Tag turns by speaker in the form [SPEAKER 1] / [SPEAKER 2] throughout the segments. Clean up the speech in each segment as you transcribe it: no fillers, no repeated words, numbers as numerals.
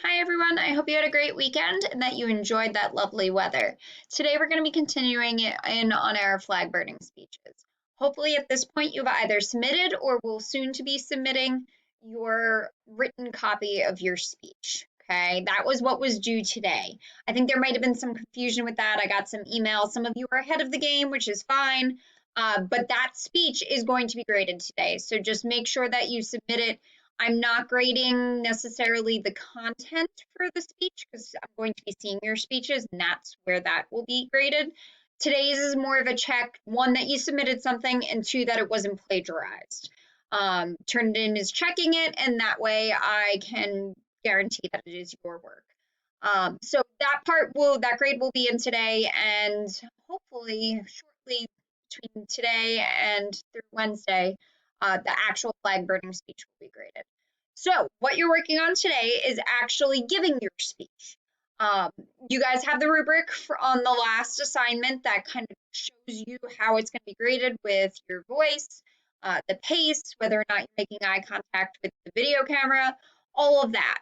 [SPEAKER 1] Hi everyone, I hope you had a great weekend and that you enjoyed that lovely weather. Today we're going to be continuing in on our flag burning speeches. Hopefully at this point you've either submitted or will soon to be submitting your written copy of your speech. Okay, that was what was due today. I think there might have been some confusion with that. I got some emails. Some of you are ahead of the game, which is fine. But that speech is going to be graded today. So just make sure that you submit it. I'm not grading necessarily the content for the speech because I'm going to be seeing your speeches and that's where that will be graded. Today's is more of a check, one, that you submitted something, and two, that it wasn't plagiarized. Turned in is checking it, and that way I can guarantee that it is your work. So that grade will be in today, and hopefully shortly between today and through Wednesday, the actual flag burning speech will be graded. So what you're working on today is actually giving your speech. Um, you guys have the rubric on the last assignment that kind of shows you how it's going to be graded with your voice, the pace, whether or not you're making eye contact with the video camera, all of that.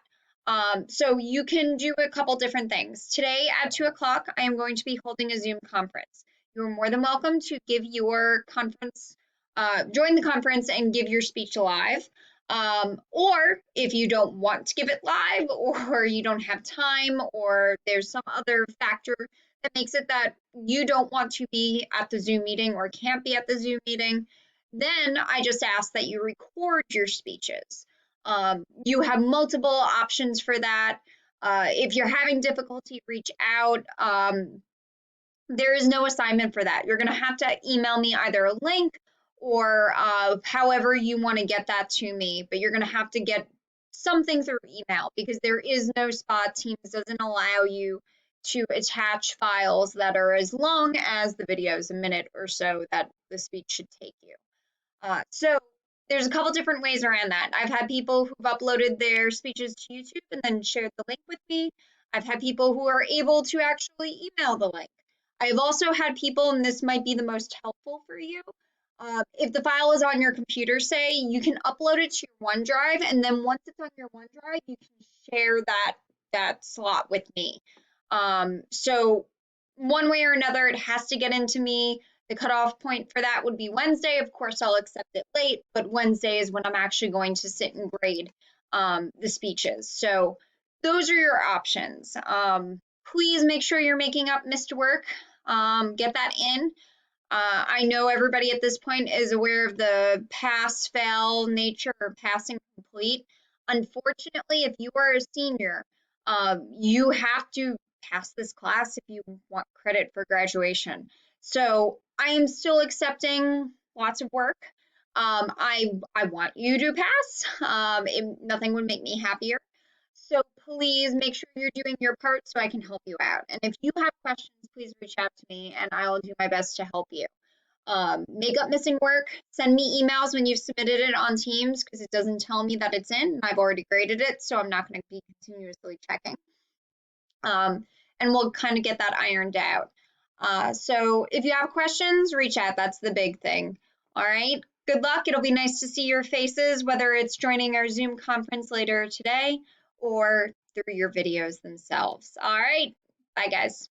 [SPEAKER 1] So you can do a couple different things. Today at 2 o'clock, I am going to be holding a Zoom conference. You're more than welcome to give your conference, join the conference and give your speech live. Or if you don't want to give it live, or you don't have time, or there's some other factor that makes it that you don't want to be at the Zoom meeting or can't be at the Zoom meeting, then I just ask that you record your speeches. You have multiple options for that. If you're having difficulty, reach out. There is no assignment for that. You're going to have to email me either a link or however you want to get that to me, but you're going to have to get something through email because there is no spot. Teams doesn't allow you to attach files that are as long as the videos, a minute or so that the speech should take you. So there's a couple different ways around that. I've had people who've uploaded their speeches to YouTube and then shared the link with me. I've had people who are able to actually email the link. I've also had people, and this might be the most helpful for you, if the file is on your computer, say, you can upload it to your OneDrive, and then once it's on your OneDrive, you can share that slot with me. So one way or another, it has to get into me. The cutoff point for that would be Wednesday. Of course, I'll accept it late, but Wednesday is when I'm actually going to sit and grade the speeches. So those are your options. Please make sure you're making up missed work. Get that in. I know everybody at this point is aware of the pass-fail nature or passing complete. Unfortunately, if you are a senior, you have to pass this class if you want credit for graduation. So I am still accepting lots of work. I want you to pass. Nothing would make me happier. So please make sure you're doing your part so I can help you out. And if you have questions, please reach out to me and I'll do my best to help you. Make up missing work, send me emails when you've submitted it on Teams because it doesn't tell me that it's in and I've already graded it, so I'm not going to be continuously checking. And we'll kind of get that ironed out. So if you have questions, reach out. That's the big thing. All right. Good luck. It'll be nice to see your faces, whether it's joining our Zoom conference later today or through your videos themselves. All right. Bye, guys.